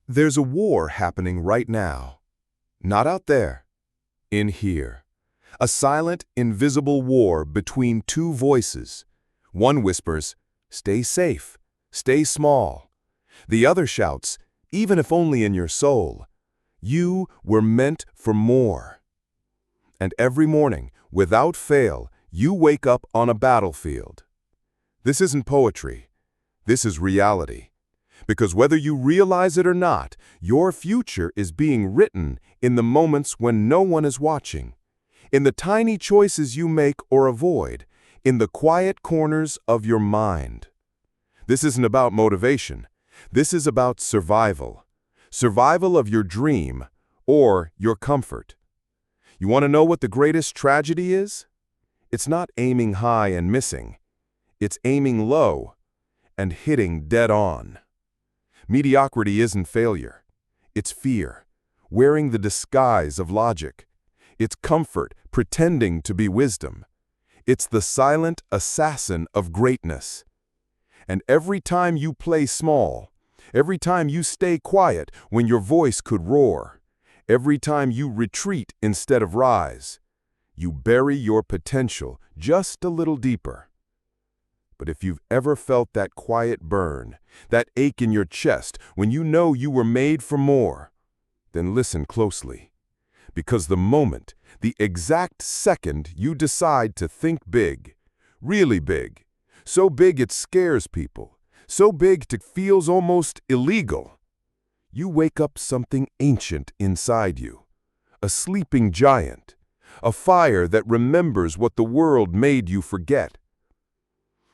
There's a war happening right now. Not out there. In here. A silent, invisible war between two voices. One whispers, "Stay safe. Stay small." The other shouts, even if only in your soul, "You were meant for more." And every morning, without fail, you wake up on a battlefield. This isn't poetry. This is reality. Because whether you realize it or not, your future is being written in the moments when no one is watching, in the tiny choices you make or avoid, in the quiet corners of your mind. This isn't about motivation. This is about survival. Survival of your dream or your comfort. You want to know what the greatest tragedy is? It's not aiming high and missing. It's aiming low and hitting dead on. Mediocrity isn't failure. It's fear, wearing the disguise of logic. It's comfort, pretending to be wisdom. It's the silent assassin of greatness. And every time you play small, every time you stay quiet when your voice could roar, every time you retreat instead of rise, you bury your potential just a little deeper. But if you've ever felt that quiet burn, that ache in your chest when you know you were made for more, then listen closely. Because the moment, the exact second you decide to think big, really big, so big it scares people, so big it feels almost illegal, you wake up something ancient inside you, a sleeping giant, a fire that remembers what the world made you forget.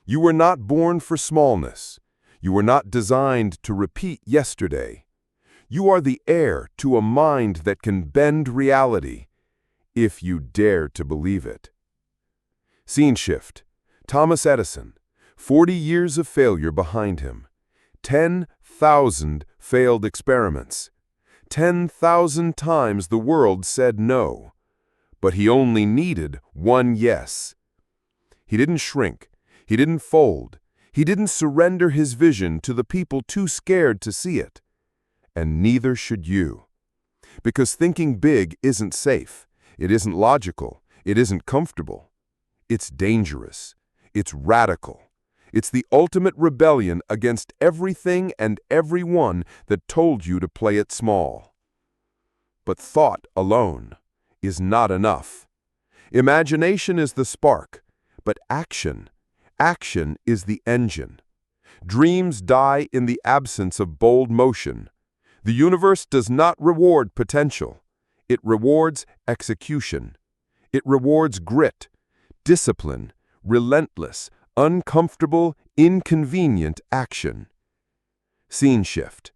You were not born for smallness. You were not designed to repeat yesterday. You are the heir to a mind that can bend reality, if you dare to believe it. Scene shift. Thomas Edison, 40 years of failure behind him. 10,000 failed experiments. 10,000 times the world said no. But he only needed one yes. He didn't shrink. He didn't fold. He didn't surrender his vision to the people too scared to see it. And neither should you. Because thinking big isn't safe. It isn't logical. It isn't comfortable. It's dangerous. It's radical. It's the ultimate rebellion against everything and everyone that told you to play it small. But thought alone is not enough. Imagination is the spark, but action is the engine. Dreams die in the absence of bold motion. The universe does not reward potential. It rewards execution. It rewards grit, discipline, relentless, uncomfortable, inconvenient action. Scene shift.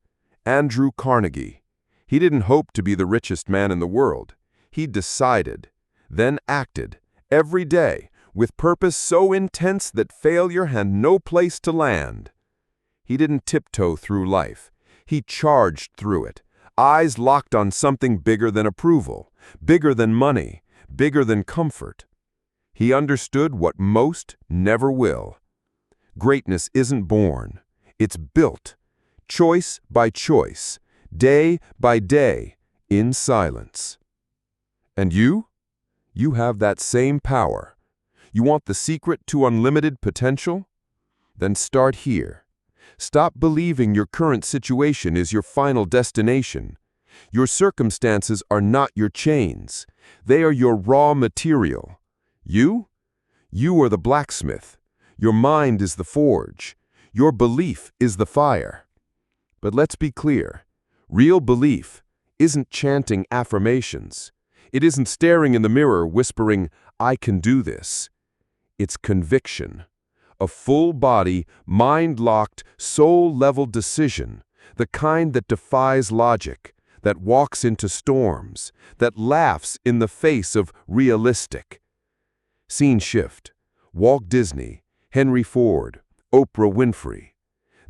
Andrew Carnegie. He didn't hope to be the richest man in the world. He decided, then acted, every day, with purpose so intense that failure had no place to land. He didn't tiptoe through life. He charged through it, eyes locked on something bigger than approval, bigger than money, bigger than comfort. He understood what most never will. Greatness isn't born. It's built, choice by choice, day by day, in silence. And you? You have that same power. You want the secret to unlimited potential? Then start here. Stop believing your current situation is your final destination. Your circumstances are not your chains. They are your raw material. You are the blacksmith. Your mind is the forge. Your belief is the fire. But let's be clear. Real belief isn't chanting affirmations. It isn't staring in the mirror whispering, "I can do this." It's conviction. A full-body, mind-locked, soul-level decision, the kind that defies logic, that walks into storms, that laughs in the face of realistic. Scene shift. Walt Disney, Henry Ford, Oprah Winfrey.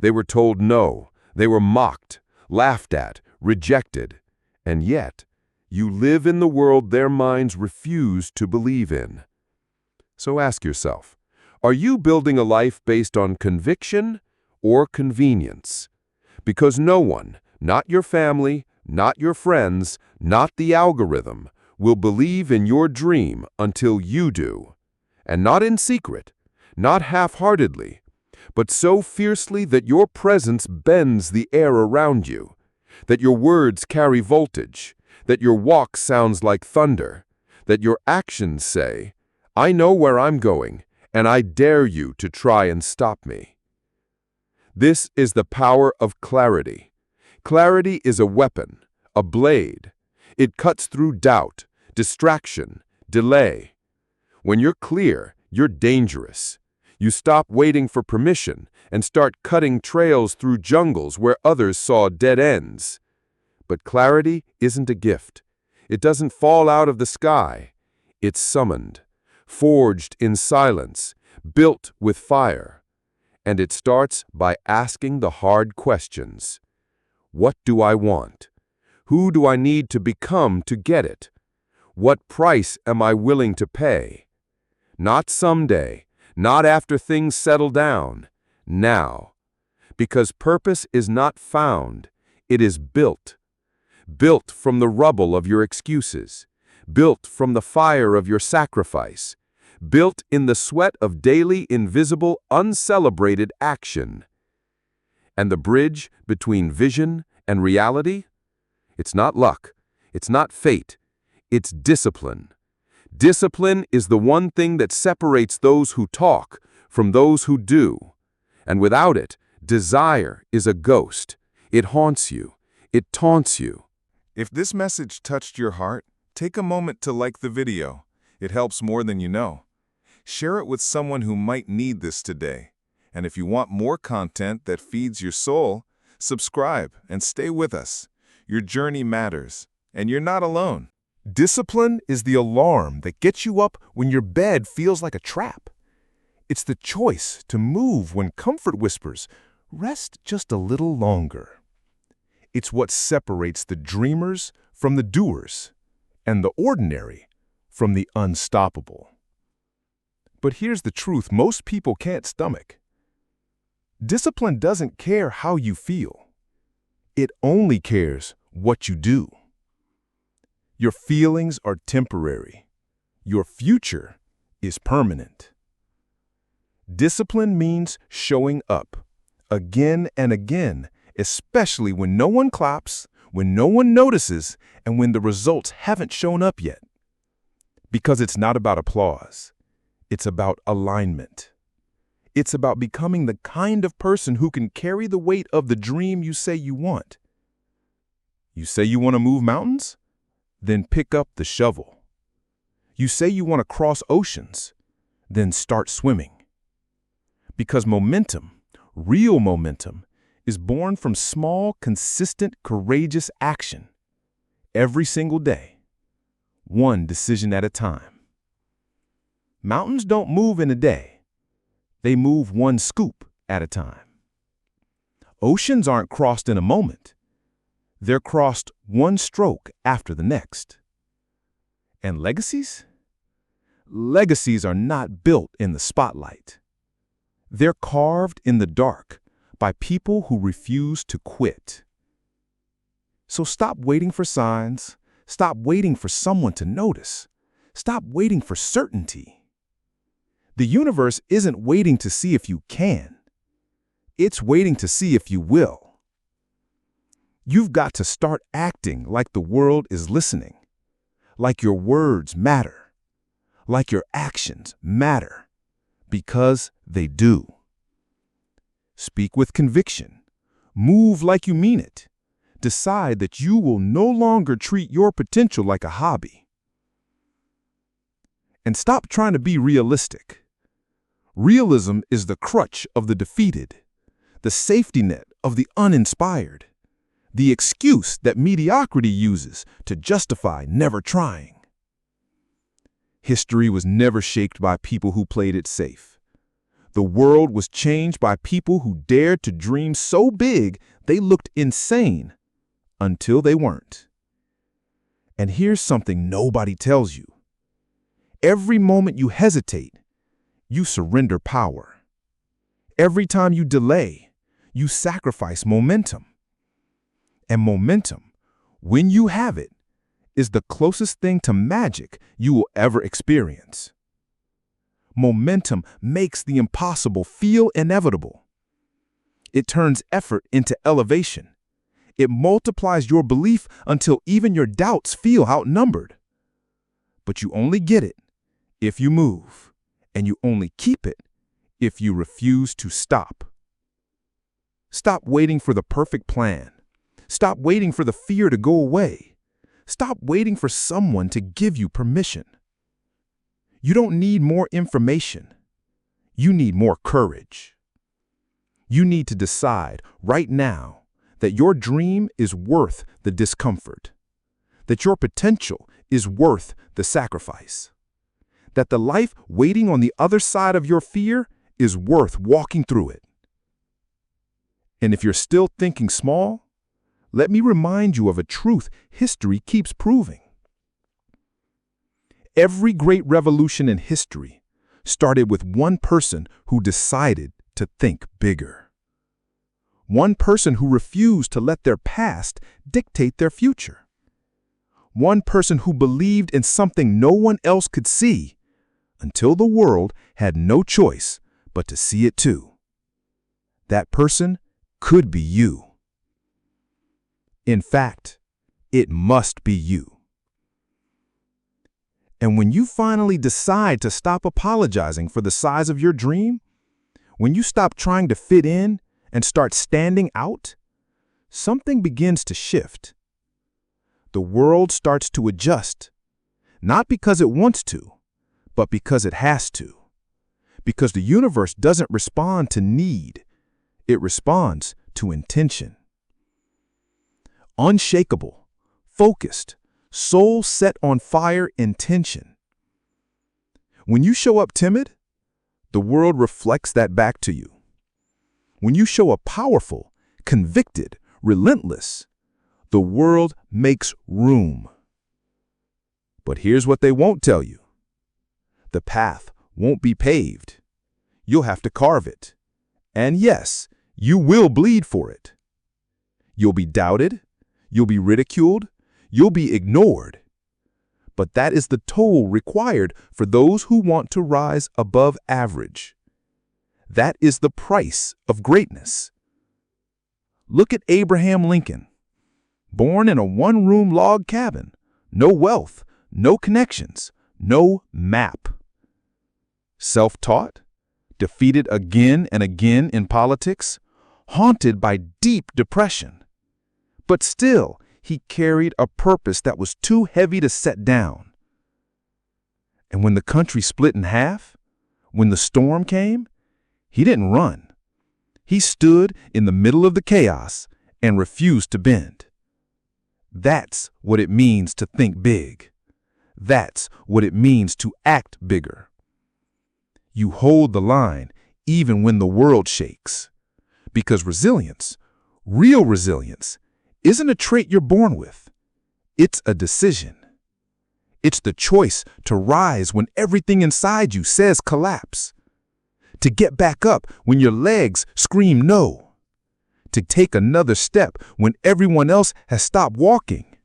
They were told no. They were mocked, laughed at, rejected. And yet, you live in the world their minds refuse to believe in. So ask yourself, are you building a life based on conviction or convenience? Because no one, Not your family, not your friends, not the algorithm, will believe in your dream until you do. And not in secret, not half-heartedly, but so fiercely that your presence bends the air around you, that your words carry voltage, that your walk sounds like thunder, that your actions say, "I know where I'm going, and I dare you to try and stop me." This is the power of clarity. Clarity is a weapon, a blade. It cuts through doubt, distraction, delay. When you're clear, you're dangerous. You stop waiting for permission and start cutting trails through jungles where others saw dead ends. But clarity isn't a gift. It doesn't fall out of the sky. It's summoned, forged in silence, built with fire. And it starts by asking the hard questions. What do I want? Who do I need to become to get it? What price am I willing to pay? Not someday, not after things settle down, now. Because purpose is not found, it is built. Built from the rubble of your excuses, built from the fire of your sacrifice, built in the sweat of daily, invisible, uncelebrated action. And the bridge between vision and reality? It's not luck, it's not fate, it's discipline. Discipline is the one thing that separates those who talk from those who do. And without it, desire is a ghost. It haunts you. It taunts you. If this message touched your heart, take a moment to like the video. It helps more than you know. Share it with someone who might need this today. And if you want more content that feeds your soul, subscribe and stay with us. Your journey matters, and you're not alone. Discipline is the alarm that gets you up when your bed feels like a trap. It's the choice to move when comfort whispers, "Rest just a little longer." It's what separates the dreamers from the doers, and the ordinary from the unstoppable. But here's the truth most people can't stomach. Discipline doesn't care how you feel. It only cares what you do. Your feelings are temporary. Your future is permanent. Discipline means showing up, again and again, especially when no one claps, when no one notices, and when the results haven't shown up yet. Because it's not about applause. It's about alignment. It's about becoming the kind of person who can carry the weight of the dream you say you want. You say you want to move mountains? Then pick up the shovel. You say you want to cross oceans? Then start swimming. Because momentum, real momentum, is born from small, consistent, courageous action. Every single day, one decision at a time. Mountains don't move in a day. They move one scoop at a time. Oceans aren't crossed in a moment. They're crossed one stroke after the next. And legacies? Legacies are not built in the spotlight. They're carved in the dark by people who refuse to quit. So stop waiting for signs. Stop waiting for someone to notice. Stop waiting for certainty. The universe isn't waiting to see if you can. It's waiting to see if you will. You've got to start acting like the world is listening, like your words matter, like your actions matter, because they do. Speak with conviction. Move like you mean it. Decide that you will no longer treat your potential like a hobby. And stop trying to be realistic. Realism is the crutch of the defeated, the safety net of the uninspired, the excuse that mediocrity uses to justify never trying. History was never shaped by people who played it safe. The world was changed by people who dared to dream so big they looked insane until they weren't. And here's something nobody tells you. Every moment you hesitate, you surrender power. Every time you delay, you sacrifice momentum. And momentum, when you have it, is the closest thing to magic you will ever experience. Momentum makes the impossible feel inevitable. It turns effort into elevation. It multiplies your belief until even your doubts feel outnumbered. But you only get it if you move, and you only keep it if you refuse to stop. Stop waiting for the perfect plan. Stop waiting for the fear to go away. Stop waiting for someone to give you permission. You don't need more information. You need more courage. You need to decide right now that your dream is worth the discomfort, that your potential is worth the sacrifice, that the life waiting on the other side of your fear is worth walking through it. And if you're still thinking small, let me remind you of a truth history keeps proving. Every great revolution in history started with one person who decided to think bigger. One person who refused to let their past dictate their future. One person who believed in something no one else could see until the world had no choice but to see it too. That person could be you. In fact, it must be you. And when you finally decide to stop apologizing for the size of your dream, when you stop trying to fit in and start standing out, something begins to shift. The world starts to adjust, not because it wants to, but because it has to. Because the universe doesn't respond to need, it responds to intention. Unshakable, focused, soul set on fire intention. When you show up timid, the world reflects that back to you. When you show up powerful, convicted, relentless, the world makes room. But here's what they won't tell you. The path won't be paved. You'll have to carve it. And yes, you will bleed for it. You'll be doubted. You'll be ridiculed. You'll be ignored. But that is the toll required for those who want to rise above average. That is the price of greatness. Look at Abraham Lincoln. Born in a one-room log cabin, no wealth, no connections, no map. Self-taught, defeated again and again in politics, haunted by deep depression. But still, he carried a purpose that was too heavy to set down. And when the country split in half, when the storm came, he didn't run. He stood in the middle of the chaos and refused to bend. That's what it means to think big. That's what it means to act bigger. You hold the line even when the world shakes. Because resilience, real resilience, isn't a trait you're born with. It's a decision. It's the choice to rise when everything inside you says collapse. To get back up when your legs scream no. To take another step when everyone else has stopped walking.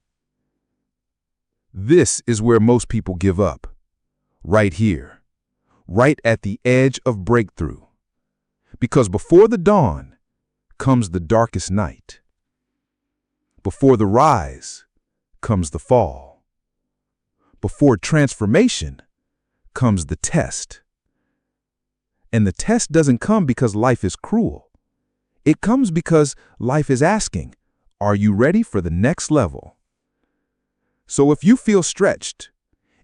This is where most people give up. Right here. Right at the edge of breakthrough. Because before the dawn comes the darkest night. Before the rise comes the fall. Before transformation comes the test. And the test doesn't come because life is cruel. It comes because life is asking, are you ready for the next level? So if you feel stretched,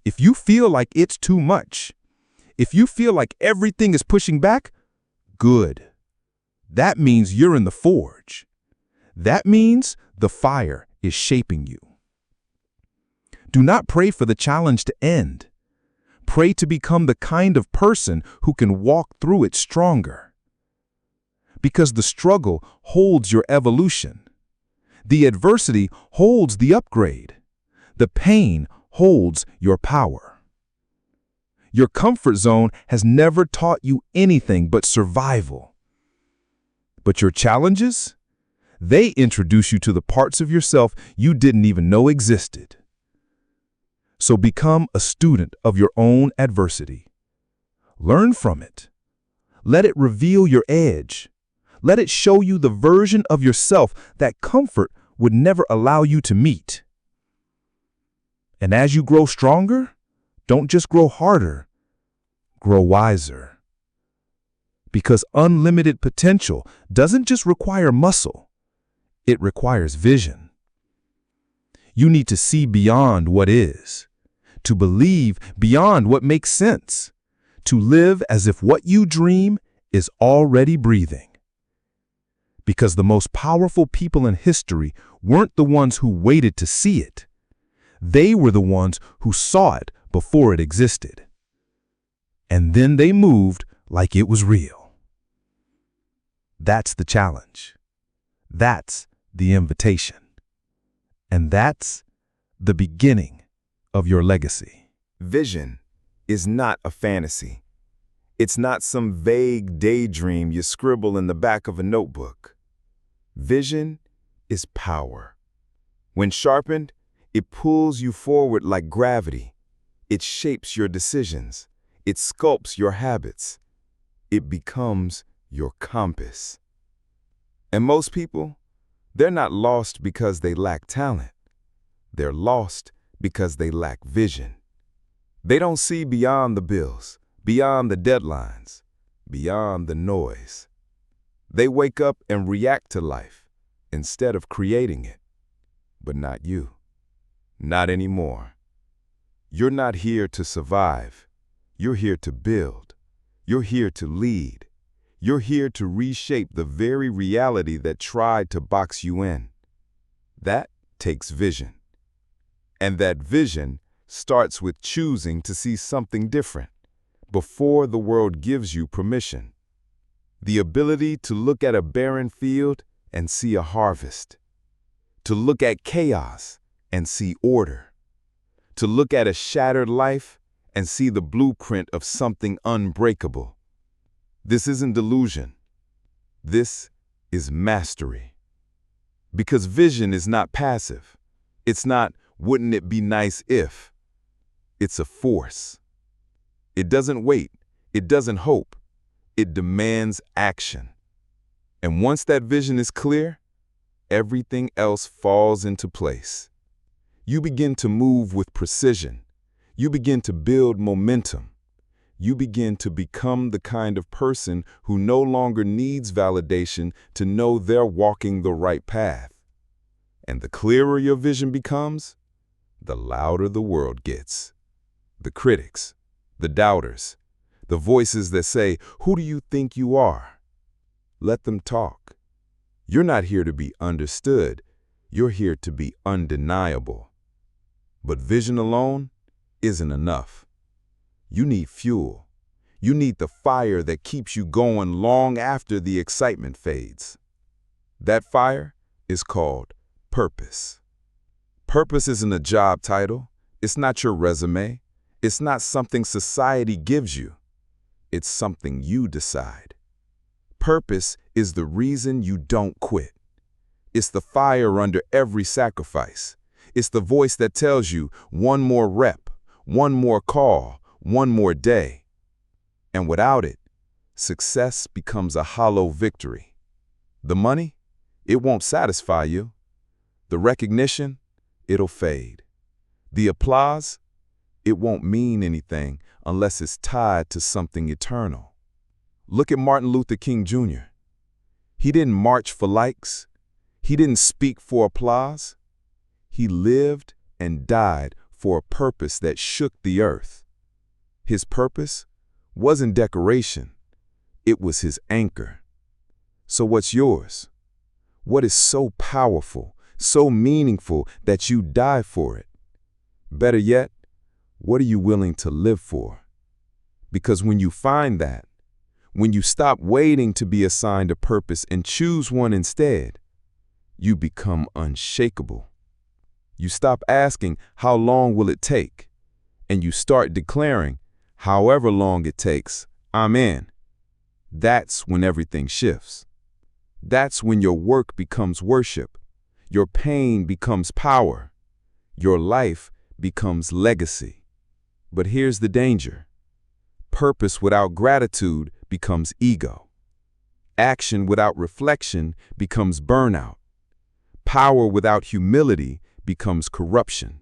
if you feel like it's too much, if you feel like everything is pushing back, good. That means you're in the forge. That means the fire is shaping you. Do not pray for the challenge to end. Pray to become the kind of person who can walk through it stronger. Because the struggle holds your evolution. The adversity holds the upgrade. The pain holds your power. Your comfort zone has never taught you anything but survival. But your challenges? They introduce you to the parts of yourself you didn't even know existed. So become a student of your own adversity. Learn from it. Let it reveal your edge. Let it show you the version of yourself that comfort would never allow you to meet. And as you grow stronger, don't just grow harder, grow wiser. Because unlimited potential doesn't just require muscle, it requires vision. You need to see beyond what is, to believe beyond what makes sense, to live as if what you dream is already breathing. Because the most powerful people in history weren't the ones who waited to see it. They were the ones who saw it before it existed. And then they moved like it was real. That's the challenge. That's the invitation. And that's the beginning of your legacy. Vision is not a fantasy. It's not some vague daydream you scribble in the back of a notebook. Vision is power. When sharpened, it pulls you forward like gravity. It shapes your decisions. It sculpts your habits. It becomes your compass. And most people, they're not lost because they lack talent. They're lost because they lack vision. They don't see beyond the bills, beyond the deadlines, beyond the noise. They wake up and react to life instead of creating it. But not you. Not anymore. You're not here to survive. You're here to build. You're here to lead. You're here to reshape the very reality that tried to box you in. That takes vision. And that vision starts with choosing to see something different before the world gives you permission. The ability to look at a barren field and see a harvest. To look at chaos and see order. To look at a shattered life and see the blueprint of something unbreakable. This isn't delusion. This is mastery. Because vision is not passive. It's not, wouldn't it be nice if? It's a force. It doesn't wait. It doesn't hope. It demands action. And once that vision is clear, everything else falls into place. You begin to move with precision. You begin to build momentum. You begin to become the kind of person who no longer needs validation to know they're walking the right path. And the clearer your vision becomes, the louder the world gets. The critics, the doubters, the voices that say, "Who do you think you are?" Let them talk. You're not here to be understood. You're here to be undeniable. But vision alone isn't enough. You need fuel. You need the fire that keeps you going long after the excitement fades. That fire is called purpose. Purpose isn't a job title. It's not your resume. It's not something society gives you. It's something you decide. Purpose is the reason you don't quit. It's the fire under every sacrifice. It's the voice that tells you one more rep, one more call, one more day. And without it, success becomes a hollow victory. The money, it won't satisfy you. The recognition, it'll fade. The applause, it won't mean anything unless it's tied to something eternal. Look at Martin Luther King Jr. He didn't march for likes. He didn't speak for applause. He lived and died for a purpose that shook the earth. His purpose wasn't decoration. It was his anchor. So what's yours? What is so powerful, so meaningful that you die for it? Better yet, what are you willing to live for? Because when you find that, when you stop waiting to be assigned a purpose and choose one instead, you become unshakable. You stop asking, how long will it take? And you start declaring, however long it takes, I'm in. That's when everything shifts. That's when your work becomes worship, your pain becomes power, your life becomes legacy. But here's the danger. Purpose without gratitude becomes ego. Action without reflection becomes burnout. Power without humility becomes corruption.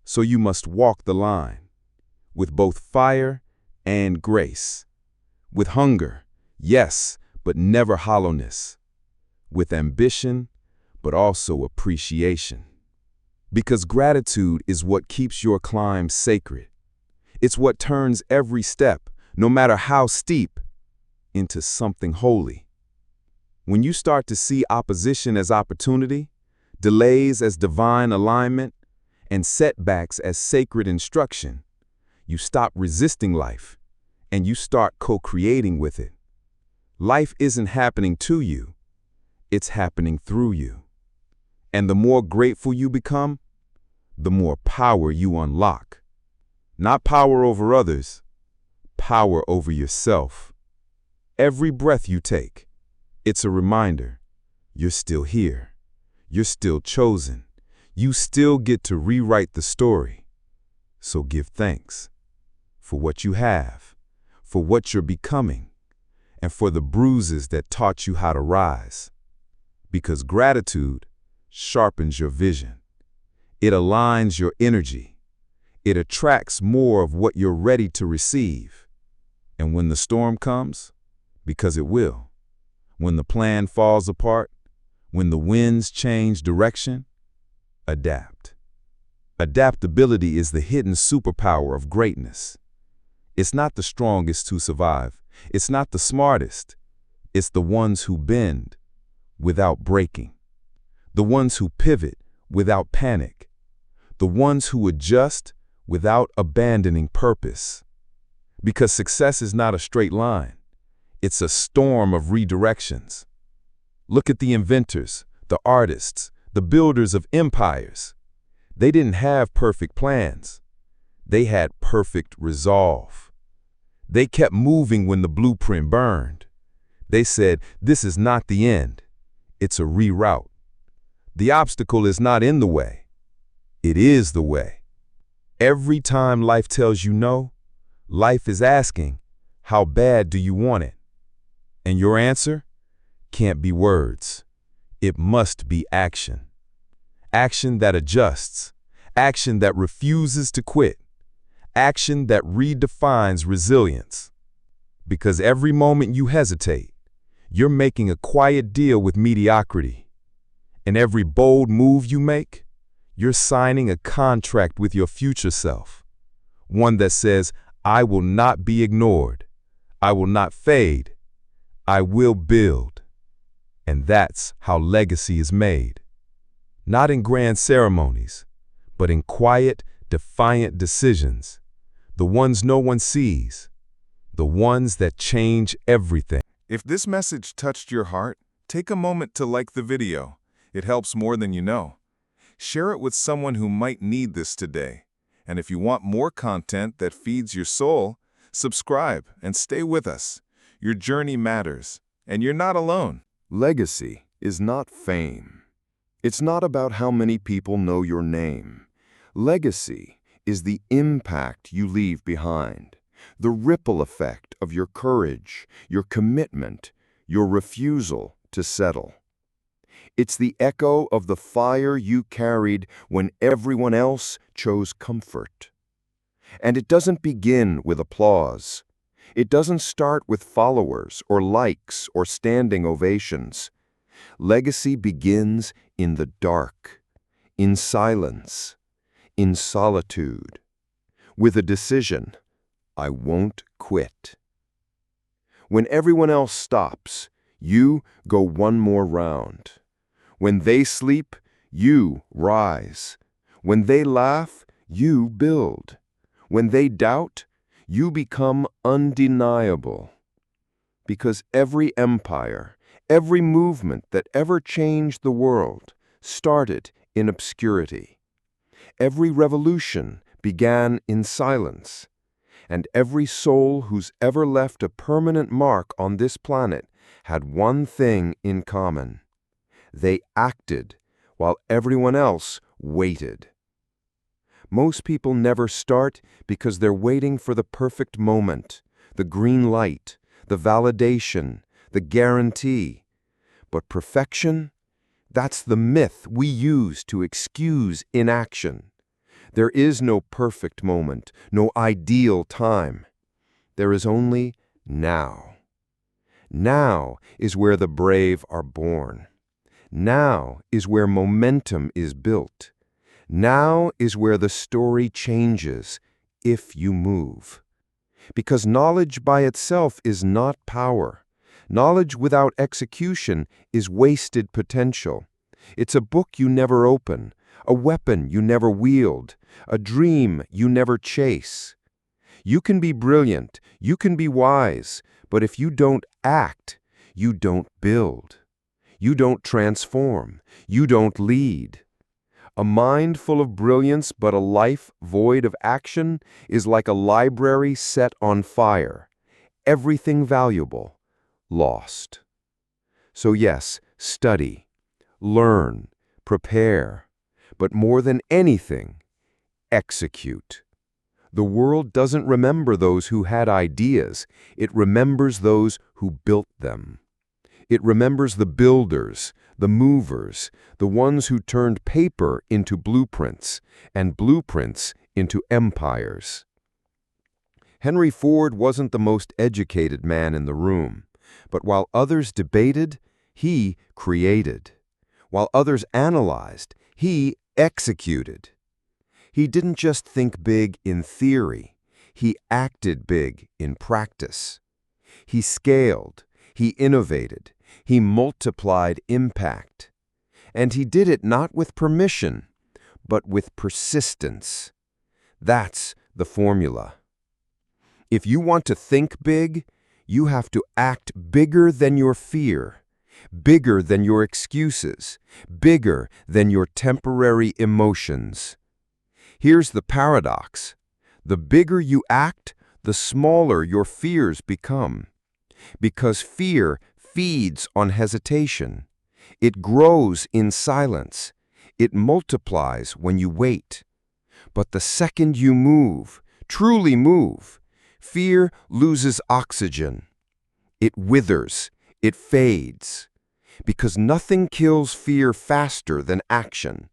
So you must walk the line, with both fire and grace. With hunger, yes, but never hollowness. With ambition, but also appreciation. Because gratitude is what keeps your climb sacred. It's what turns every step, no matter how steep, into something holy. When you start to see opposition as opportunity, delays as divine alignment, and setbacks as sacred instruction, you stop resisting life, and you start co-creating with it. Life isn't happening to you, it's happening through you. And the more grateful you become, the more power you unlock. Not power over others, power over yourself. Every breath you take, it's a reminder, you're still here, you're still chosen, you still get to rewrite the story. So give thanks for what you have, for what you're becoming, and for the bruises that taught you how to rise. Because gratitude sharpens your vision. It aligns your energy. It attracts more of what you're ready to receive. And when the storm comes, because it will, when the plan falls apart, when the winds change direction, adapt. Adaptability is the hidden superpower of greatness. It's not the strongest who survive. It's not the smartest. It's the ones who bend without breaking. The ones who pivot without panic. The ones who adjust without abandoning purpose. Because success is not a straight line. It's a storm of redirections. Look at the inventors, the artists, the builders of empires. They didn't have perfect plans. They had perfect resolve. They kept moving when the blueprint burned. They said, this is not the end. It's a reroute. The obstacle is not in the way. It is the way. Every time life tells you no, life is asking, how bad do you want it? And your answer can't be words. It must be action. Action that adjusts. Action that refuses to quit. Action that redefines resilience. Because every moment you hesitate, you're making a quiet deal with mediocrity. And every bold move you make, you're signing a contract with your future self. One that says, I will not be ignored. I will not fade. I will build. And that's how legacy is made. Not in grand ceremonies, but in quiet, defiant decisions. The ones no one sees. The ones that change everything. If this message touched your heart, take a moment to like the video. It helps more than you know. Share it with someone who might need this today. And if you want more content that feeds your soul, subscribe and stay with us. Your journey matters, and you're not alone. Legacy is not fame. It's not about how many people know your name. Legacy is the impact you leave behind, the ripple effect of your courage, your commitment, your refusal to settle. It's the echo of the fire you carried when everyone else chose comfort. And it doesn't begin with applause. It doesn't start with followers or likes or standing ovations. Legacy begins in the dark, in silence, in solitude, with a decision, I won't quit. When everyone else stops, you go one more round. When they sleep, you rise. When they laugh, you build. When they doubt, you become undeniable. Because every empire, every movement that ever changed the world started in obscurity. Every revolution began in silence. And every soul who's ever left a permanent mark on this planet had one thing in common. They acted while everyone else waited. Most people never start because they're waiting for the perfect moment, the green light, the validation, the guarantee. But perfection? That's the myth we use to excuse inaction. There is no perfect moment, no ideal time. There is only now. Now is where the brave are born. Now is where momentum is built. Now is where the story changes, if you move. Because knowledge by itself is not power. Knowledge without execution is wasted potential. It's a book you never open, a weapon you never wield, a dream you never chase. You can be brilliant, you can be wise, but if you don't act, you don't build. You don't transform, you don't lead. A mind full of brilliance but a life void of action is like a library set on fire. Everything valuable, lost. So yes, study, learn, prepare, but more than anything, execute. The world doesn't remember those who had ideas, it remembers those who built them. It remembers the builders, the movers, the ones who turned paper into blueprints, and blueprints into empires. Henry Ford wasn't the most educated man in the room, but while others debated, he created. While others analyzed, he executed. He didn't just think big in theory, he acted big in practice. He scaled, he innovated, he multiplied impact. And he did it not with permission, but with persistence. That's the formula. If you want to think big, you have to act bigger than your fear, bigger than your excuses, bigger than your temporary emotions. Here's the paradox. The bigger you act, the smaller your fears become. Because fear feeds on hesitation. It grows in silence. It multiplies when you wait. But the second you move, truly move, fear loses oxygen. It withers. It fades. Because nothing kills fear faster than action.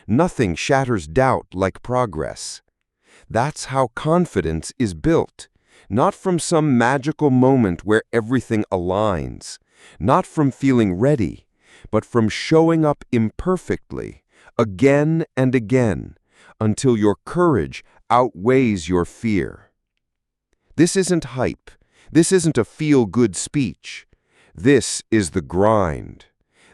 Nothing shatters doubt like progress. That's how confidence is built. Not from some magical moment where everything aligns. Not from feeling ready, but from showing up imperfectly, again and again, until your courage outweighs your fear. This isn't hype. This isn't a feel-good speech. This is the grind.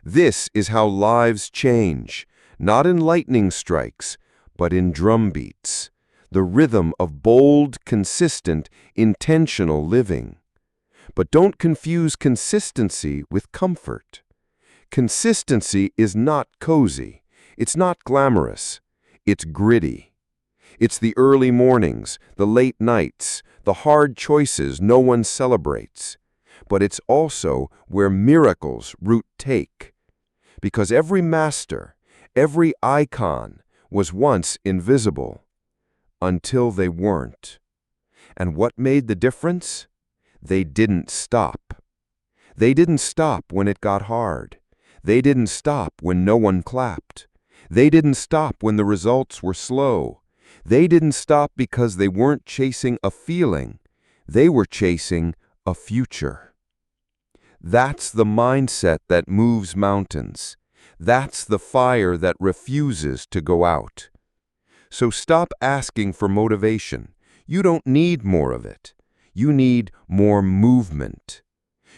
This is how lives change, not in lightning strikes, but in drumbeats, the rhythm of bold, consistent, intentional living. But don't confuse consistency with comfort. Consistency is not cozy. It's not glamorous. It's gritty. It's the early mornings, the late nights, the hard choices no one celebrates. But it's also where miracles root take. Because every master, every icon was once invisible, until they weren't. And what made the difference? They didn't stop. They didn't stop when it got hard. They didn't stop when no one clapped. They didn't stop when the results were slow. They didn't stop because they weren't chasing a feeling. They were chasing a future. That's the mindset that moves mountains. That's the fire that refuses to go out. So stop asking for motivation. You don't need more of it. You need more movement.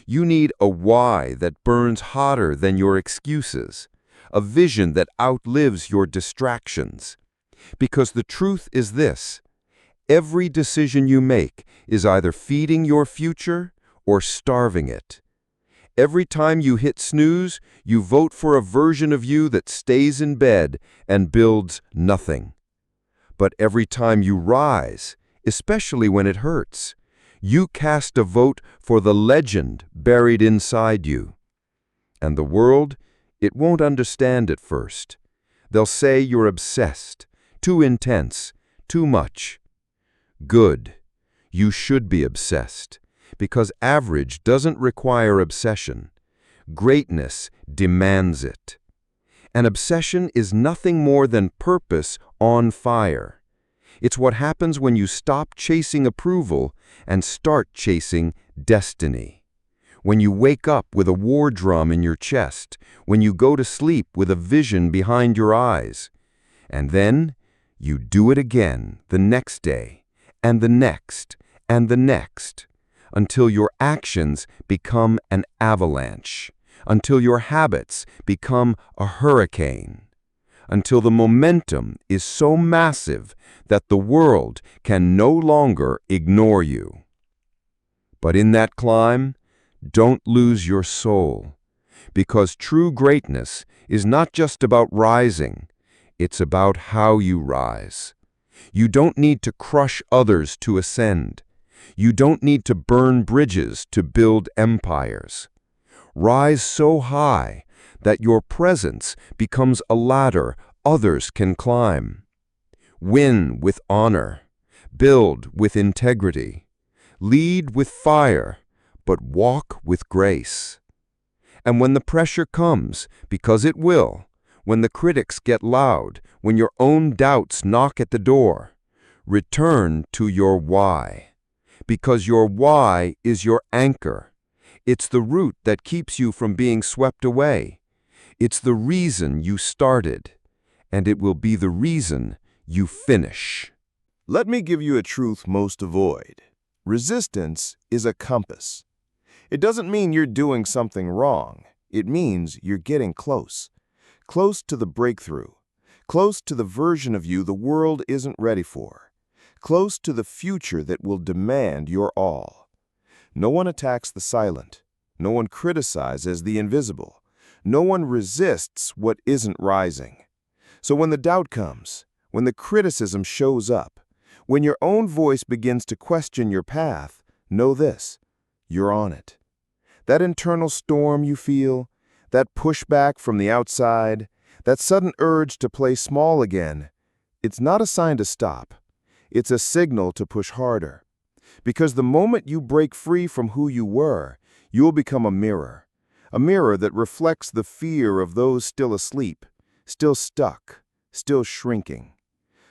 You need a why that burns hotter than your excuses, a vision that outlives your distractions. Because the truth is this: every decision you make is either feeding your future or starving it. Every time you hit snooze, you vote for a version of you that stays in bed and builds nothing. But every time you rise, especially when it hurts, You cast a vote for the legend buried inside you. And the world, it won't understand at first. They'll say you're obsessed, too intense, too much. Good. You should be obsessed, because average doesn't require obsession. Greatness demands it. An obsession is nothing more than purpose on fire. It's what happens when you stop chasing approval and start chasing destiny. When you wake up with a war drum in your chest, when you go to sleep with a vision behind your eyes. And then you do it again the next day, and the next, and the next, until your actions become an avalanche, until your habits become a hurricane, until the momentum is so massive that the world can no longer ignore you. But in that climb, don't lose your soul, because true greatness is not just about rising, it's about how you rise. You don't need to crush others to ascend. You don't need to burn bridges to build empires. Rise so high that your presence becomes a ladder others can climb. Win with honor. Build with integrity. Lead with fire, but walk with grace. And when the pressure comes, because it will, when the critics get loud, when your own doubts knock at the door, return to your why. Because your why is your anchor. It's the root that keeps you from being swept away. It's the reason you started, and it will be the reason you finish. Let me give you a truth most avoid. Resistance is a compass. It doesn't mean you're doing something wrong. It means you're getting close. Close to the breakthrough. Close to the version of you the world isn't ready for. Close to the future that will demand your all. No one attacks the silent. No one criticizes the invisible. No one resists what isn't rising. So when the doubt comes, when the criticism shows up, when your own voice begins to question your path, know this: you're on it. That internal storm you feel, that pushback from the outside, that sudden urge to play small again, it's not a sign to stop. It's a signal to push harder. Because the moment you break free from who you were, you'll become a mirror that reflects the fear of those still asleep, still stuck, still shrinking.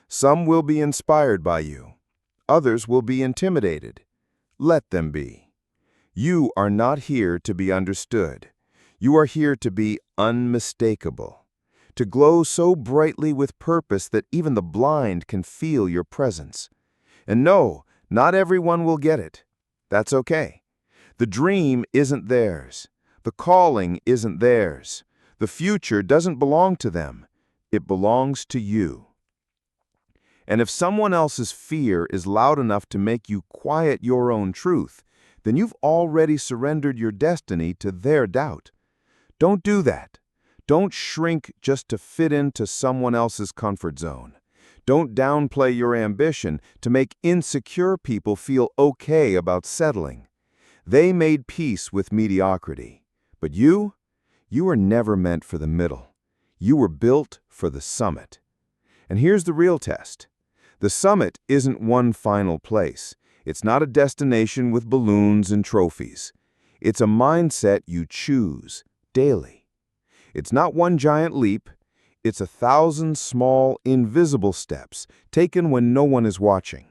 Some will be inspired by you. Others will be intimidated. Let them be. You are not here to be understood. You are here to be unmistakable, to glow so brightly with purpose that even the blind can feel your presence. And no, not everyone will get it. That's okay. The dream isn't theirs. The calling isn't theirs. The future doesn't belong to them. It belongs to you. And if someone else's fear is loud enough to make you quiet your own truth, then you've already surrendered your destiny to their doubt. Don't do that. Don't shrink just to fit into someone else's comfort zone. Don't downplay your ambition to make insecure people feel okay about settling. They made peace with mediocrity. But you were never meant for the middle. You were built for the summit. And here's the real test. The summit isn't one final place. It's not a destination with balloons and trophies. It's a mindset you choose daily. It's not one giant leap. It's 1,000 small, invisible steps taken when no one is watching.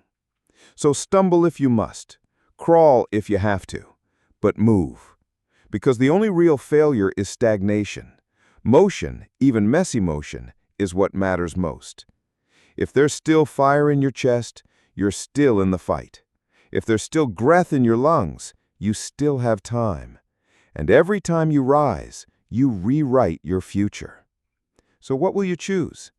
So stumble if you must. Crawl if you have to. But move. Because the only real failure is stagnation. Motion, even messy motion, is what matters most. If there's still fire in your chest, you're still in the fight. If there's still breath in your lungs, you still have time. And every time you rise, you rewrite your future. So what will you choose?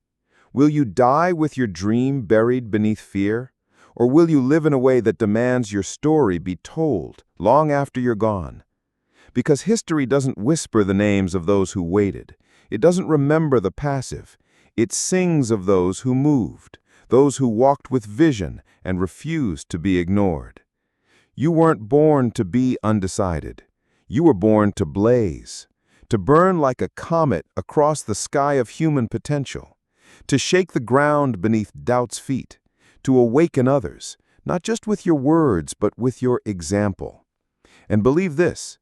Will you die with your dream buried beneath fear? Or will you live in a way that demands your story be told long after you're gone? Because history doesn't whisper the names of those who waited. It doesn't remember the passive. It sings of those who moved, those who walked with vision and refused to be ignored. You weren't born to be undecided. You were born to blaze, to burn like a comet across the sky of human potential, to shake the ground beneath doubt's feet, to awaken others, not just with your words, but with your example. And believe this,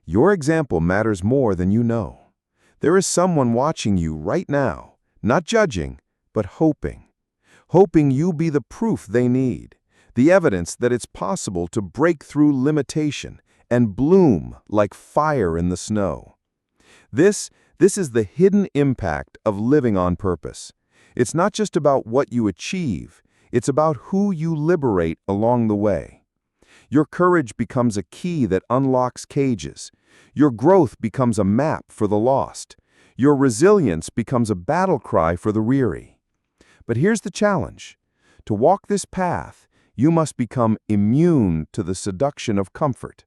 your example matters more than you know. There is someone watching you right now, not judging, but hoping. Hoping you be the proof they need, the evidence that it's possible to break through limitation and bloom like fire in the snow. This is the hidden impact of living on purpose. It's not just about what you achieve, it's about who you liberate along the way. Your courage becomes a key that unlocks cages. Your growth becomes a map for the lost. Your resilience becomes a battle cry for the weary. But here's the challenge. To walk this path, you must become immune to the seduction of comfort.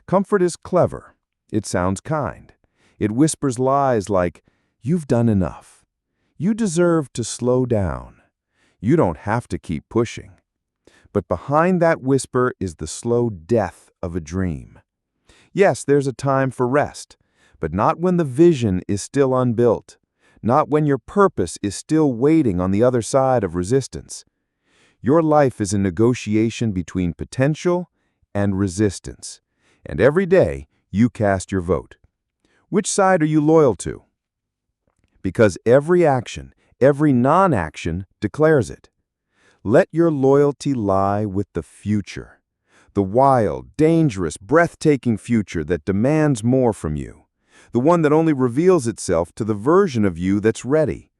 Comfort is clever. It sounds kind. It whispers lies like, "You've done enough. You deserve to slow down. You don't have to keep pushing." But behind that whisper is the slow death of a dream. Yes, there's a time for rest, but not when the vision is still unbuilt, not when your purpose is still waiting on the other side of resistance. Your life is a negotiation between potential and resistance, and every day you cast your vote. Which side are you loyal to? Because every action, every non-action declares it. Let your loyalty lie with the future, the wild, dangerous, breathtaking future that demands more from you, the one that only reveals itself to the version of you that's ready,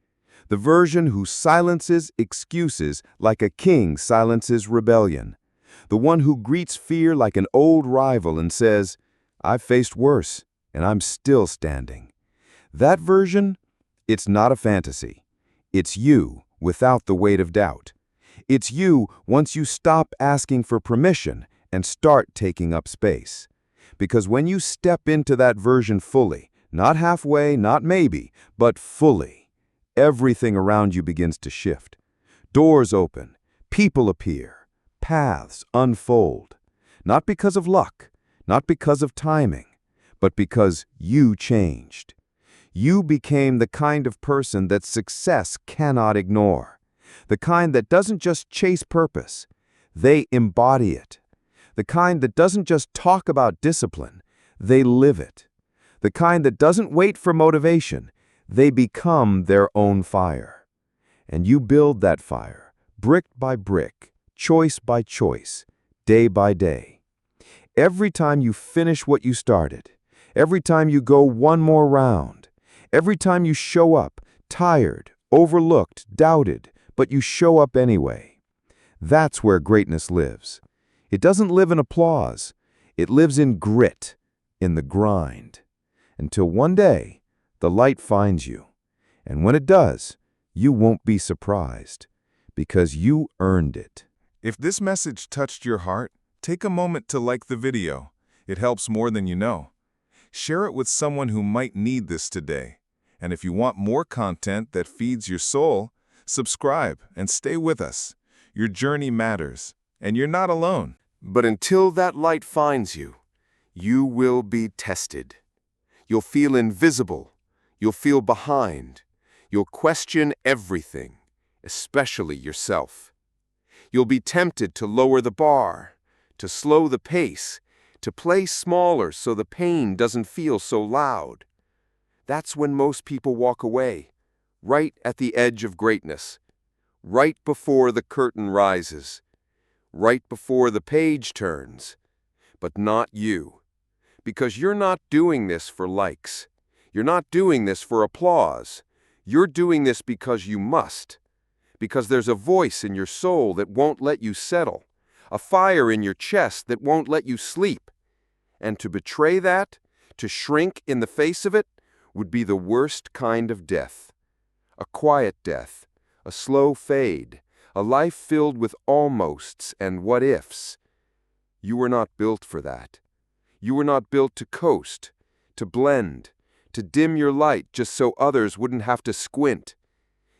the version who silences excuses like a king silences rebellion, the one who greets fear like an old rival and says, "I've faced worse, and I'm still standing." That version, it's not a fantasy. It's you without the weight of doubt. It's you once you stop asking for permission and start taking up space. Because when you step into that version fully, not halfway, not maybe, but fully, everything around you begins to shift. Doors open, people appear, paths unfold. Not because of luck, not because of timing, but because you changed. You became the kind of person that success cannot ignore. The kind that doesn't just chase purpose, they embody it. The kind that doesn't just talk about discipline, they live it. The kind that doesn't wait for motivation, they become their own fire. And you build that fire, brick by brick, choice by choice, day by day. Every time you finish what you started, every time you go one more round, every time you show up, tired, overlooked, doubted, but you show up anyway. That's where greatness lives. It doesn't live in applause. It lives in grit, in the grind. Until one day, the light finds you. And when it does, you won't be surprised, because you earned it. If this message touched your heart, take a moment to like the video. It helps more than you know. Share it with someone who might need this today. And if you want more content that feeds your soul, subscribe and stay with us. Your journey matters, and you're not alone. But until that light finds you, you will be tested. You'll feel invisible. You'll feel behind. You'll question everything, especially yourself. You'll be tempted to lower the bar, to slow the pace, to play smaller so the pain doesn't feel so loud. That's when most people walk away, right at the edge of greatness, right before the curtain rises, right before the page turns. But not you, because you're not doing this for likes. You're not doing this for applause. You're doing this because you must, because there's a voice in your soul that won't let you settle, a fire in your chest that won't let you sleep. And to betray that, to shrink in the face of it, would be the worst kind of death. A quiet death, a slow fade, a life filled with almosts and what-ifs. You were not built for that. You were not built to coast, to blend, to dim your light just so others wouldn't have to squint.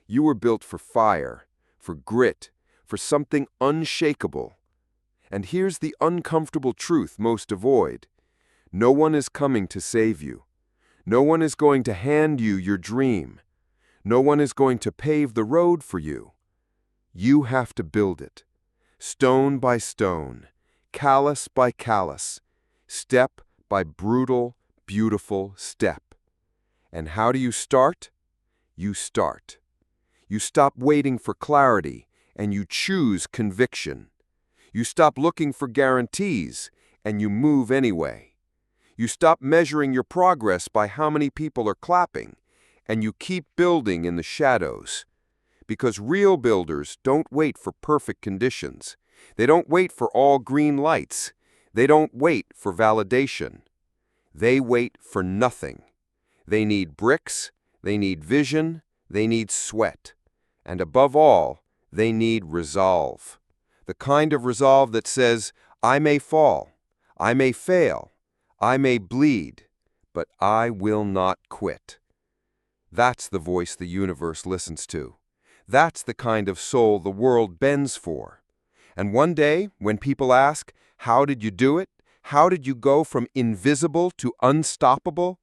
You were built for fire, for grit, for something unshakable. And here's the uncomfortable truth most avoid. No one is coming to save you. No one is going to hand you your dream. No one is going to pave the road for you. You have to build it, stone by stone, callus by callus, step by brutal, beautiful step. And how do you start? You start. You stop waiting for clarity, and you choose conviction. You stop looking for guarantees, and you move anyway. You stop measuring your progress by how many people are clapping, and you keep building in the shadows. Because real builders don't wait for perfect conditions. They don't wait for all green lights. They don't wait for validation. They wait for nothing. They need bricks, they need vision, they need sweat. And above all, they need resolve. The kind of resolve that says, I may fall, I may fail, I may bleed, but I will not quit. That's the voice the universe listens to. That's the kind of soul the world bends for. And one day, when people ask, how did you do it? How did you go from invisible to unstoppable?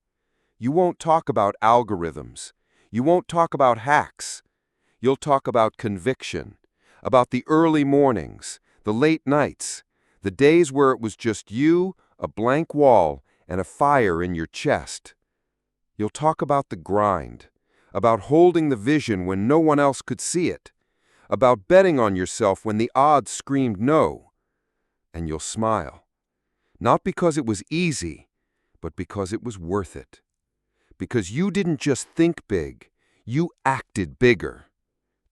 You won't talk about algorithms. You won't talk about hacks. You'll talk about conviction, about the early mornings, the late nights, the days where it was just you, a blank wall, and a fire in your chest. You'll talk about the grind, about holding the vision when no one else could see it, about betting on yourself when the odds screamed no. And you'll smile, not because it was easy, but because it was worth it. Because you didn't just think big, you acted bigger.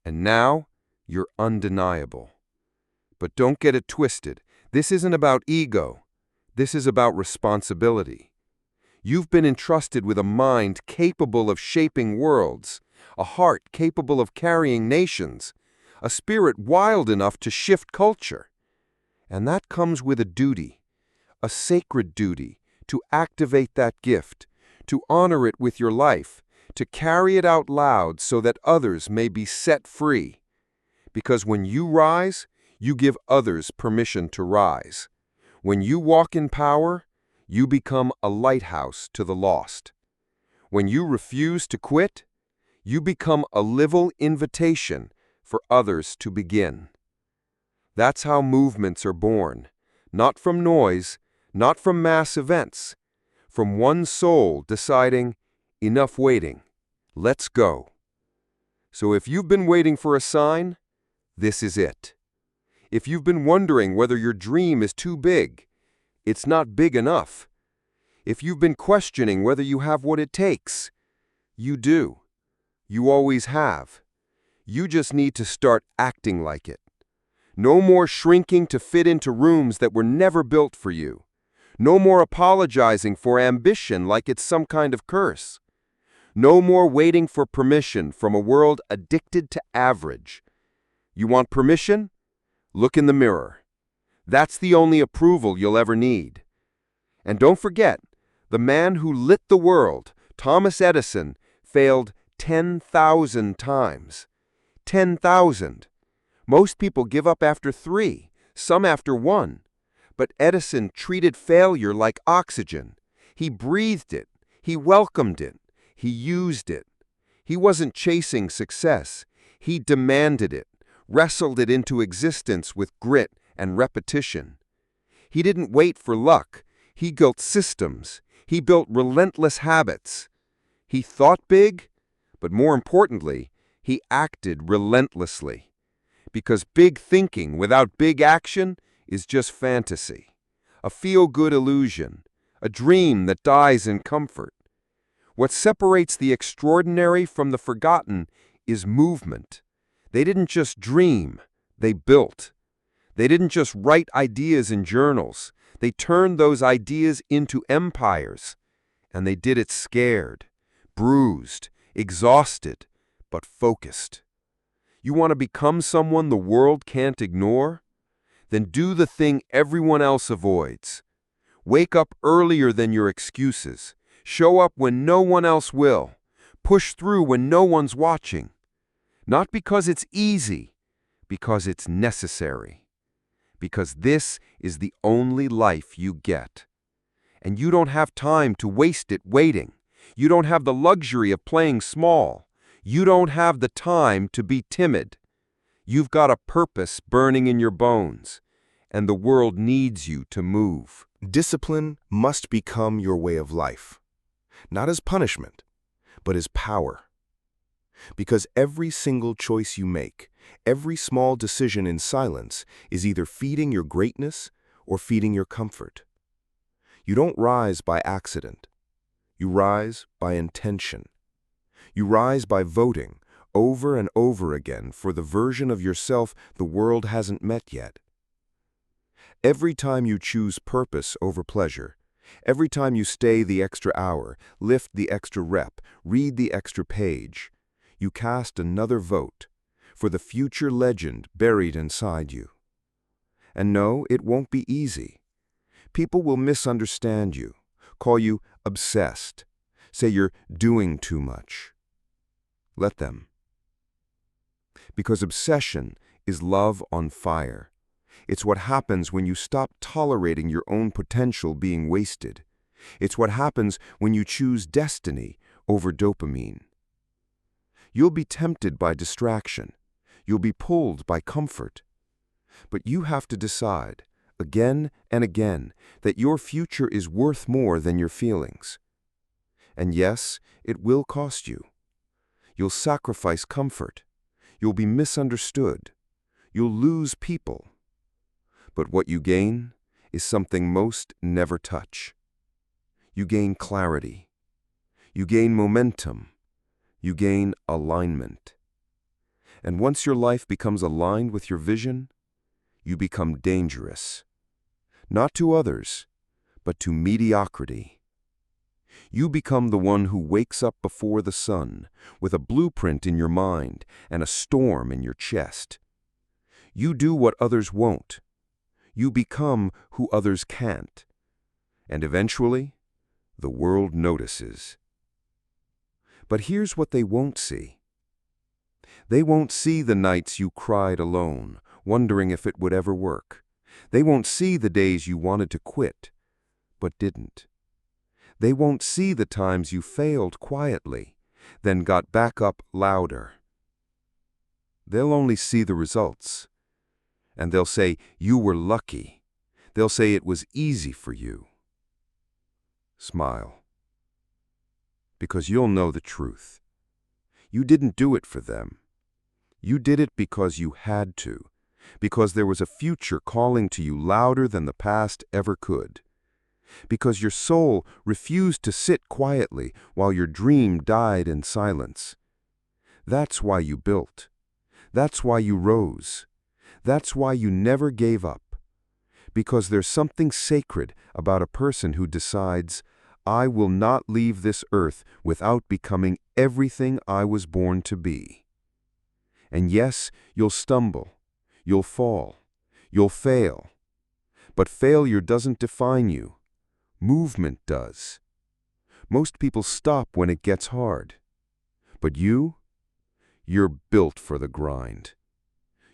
And now, you're undeniable. But don't get it twisted. This isn't about ego. This is about responsibility. You've been entrusted with a mind capable of shaping worlds, a heart capable of carrying nations, a spirit wild enough to shift culture. And that comes with a duty, a sacred duty, to activate that gift, to honor it with your life, to carry it out loud so that others may be set free. Because when you rise, you give others permission to rise. When you walk in power, you become a lighthouse to the lost. When you refuse to quit, you become a living invitation for others to begin. That's how movements are born, not from noise, not from mass events, from one soul deciding, enough waiting, let's go. So if you've been waiting for a sign, this is it. If you've been wondering whether your dream is too big, it's not big enough. If you've been questioning whether you have what it takes, you do. You always have. You just need to start acting like it. No more shrinking to fit into rooms that were never built for you. No more apologizing for ambition like it's some kind of curse. No more waiting for permission from a world addicted to average. You want permission? Look in the mirror. That's the only approval you'll ever need. And don't forget, the man who lit the world, Thomas Edison, failed 10,000 times. 10,000. Most people give up after 3, some after 1. But Edison treated failure like oxygen. He breathed it. He welcomed it. He used it. He wasn't chasing success. He demanded it, wrestled it into existence with grit and repetition. He didn't wait for luck. He built systems. He built relentless habits. He thought big, but more importantly, he acted relentlessly. Because big thinking without big action is just fantasy, a feel-good illusion, a dream that dies in comfort. What separates the extraordinary from the forgotten is movement. They didn't just dream, they built. They didn't just write ideas in journals. They turned those ideas into empires. And they did it scared, bruised, exhausted, but focused. You want to become someone the world can't ignore? Then do the thing everyone else avoids. Wake up earlier than your excuses. Show up when no one else will. Push through when no one's watching. Not because it's easy, because it's necessary. because this is the only life you get. And you don't have time to waste it waiting. You don't have the luxury of playing small. You don't have the time to be timid. You've got a purpose burning in your bones, and the world needs you to move. Discipline must become your way of life, not as punishment, but as power. Because every single choice you make, every small decision in silence is either feeding your greatness or feeding your comfort. You don't rise by accident. You rise by intention. You rise by voting over and over again for the version of yourself the world hasn't met yet. Every time you choose purpose over pleasure, every time you stay the extra hour, lift the extra rep, read the extra page, you cast another vote for the future legend buried inside you. And no, it won't be easy. People will misunderstand you, call you obsessed, say you're doing too much. Let them. Because obsession is love on fire. It's what happens when you stop tolerating your own potential being wasted. It's what happens when you choose destiny over dopamine. You'll be tempted by distraction. You'll be pulled by comfort. But you have to decide, again and again, that your future is worth more than your feelings. And yes, it will cost you. You'll sacrifice comfort. You'll be misunderstood. You'll lose people. But what you gain is something most never touch. You gain clarity. You gain momentum. You gain alignment. And once your life becomes aligned with your vision, you become dangerous. Not to others, but to mediocrity. You become the one who wakes up before the sun, with a blueprint in your mind and a storm in your chest. You do what others won't. You become who others can't. And eventually, the world notices. But here's what they won't see. They won't see the nights you cried alone, wondering if it would ever work. They won't see the days you wanted to quit, but didn't. They won't see the times you failed quietly, then got back up louder. They'll only see the results. And they'll say you were lucky. They'll say it was easy for you. Smile. Because you'll know the truth. You didn't do it for them. You did it because you had to, because there was a future calling to you louder than the past ever could. Because your soul refused to sit quietly while your dream died in silence. That's why you built. That's why you rose. That's why you never gave up. Because there's something sacred about a person who decides, I will not leave this earth without becoming everything I was born to be. And yes, you'll stumble, you'll fall, you'll fail. But failure doesn't define you. Movement does. Most people stop when it gets hard. But you're built for the grind.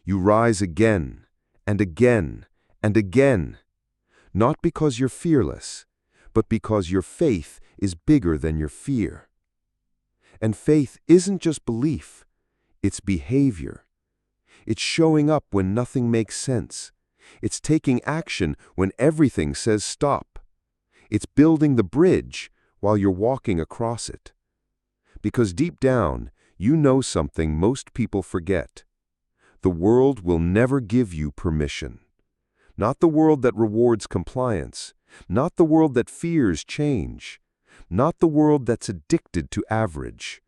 You rise again, and again, and again. Not because you're fearless, but because your faith is bigger than your fear. And faith isn't just belief, it's behavior. It's showing up when nothing makes sense. It's taking action when everything says stop. It's building the bridge while you're walking across it. Because deep down, you know something most people forget. The world will never give you permission. Not the world that rewards compliance. Not the world that fears change. Not the world that's addicted to average.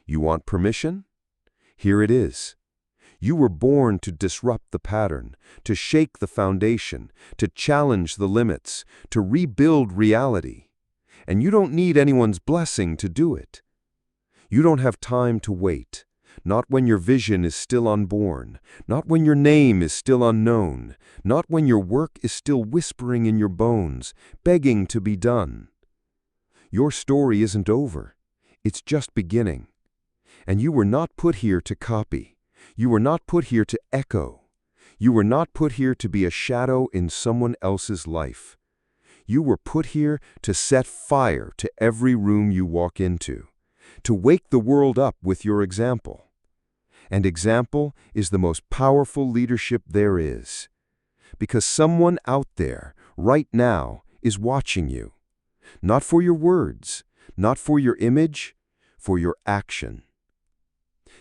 You want permission? Here it is. You were born to disrupt the pattern, to shake the foundation, to challenge the limits, to rebuild reality. And you don't need anyone's blessing to do it. You don't have time to wait. Not when your vision is still unborn, not when your name is still unknown, not when your work is still whispering in your bones, begging to be done. Your story isn't over. It's just beginning. And you were not put here to copy. You were not put here to echo. You were not put here to be a shadow in someone else's life. You were put here to set fire to every room you walk into, to wake the world up with your example. And example is the most powerful leadership there is. Because someone out there, right now, is watching you. Not for your words, not for your image, for your action.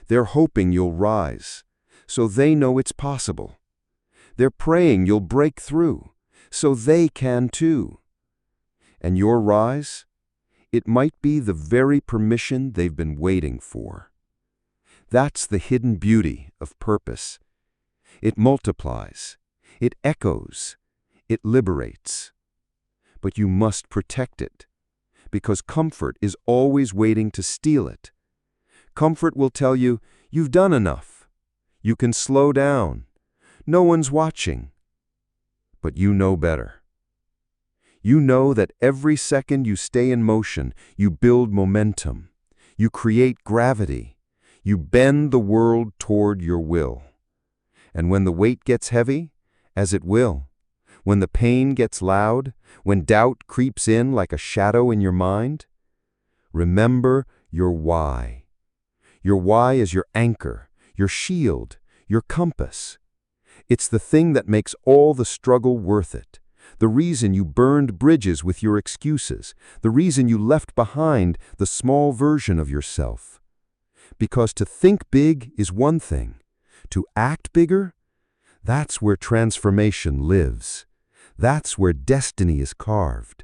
They're hoping you'll rise, so they know it's possible. They're praying you'll break through, so they can too. And your rise? It might be the very permission they've been waiting for. That's the hidden beauty of purpose. It multiplies, it echoes, it liberates. But you must protect it, because comfort is always waiting to steal it. Comfort will tell you, you've done enough. You can slow down. No one's watching. But you know better. You know that every second you stay in motion, you build momentum. You create gravity. You bend the world toward your will. And when the weight gets heavy, as it will, when the pain gets loud, when doubt creeps in like a shadow in your mind, remember your why. Your why is your anchor, your shield, your compass. It's the thing that makes all the struggle worth it. The reason you burned bridges with your excuses. The reason you left behind the small version of yourself. Because to think big is one thing. To act bigger, that's where transformation lives. That's where destiny is carved.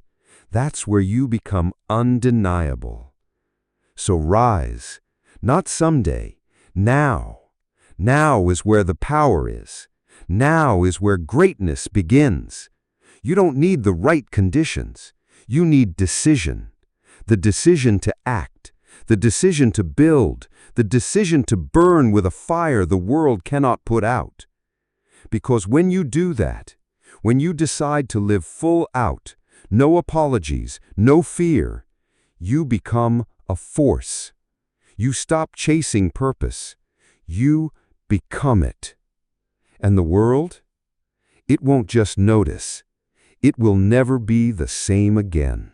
That's where you become undeniable. So rise, not someday, now. Now is where the power is. Now is where greatness begins. You don't need the right conditions. You need decision. The decision to act. The decision to build. The decision to burn with a fire the world cannot put out. Because when you do that, when you decide to live full out, no apologies, no fear, you become a force. You stop chasing purpose. You become it. And the world? It won't just notice. It will never be the same again.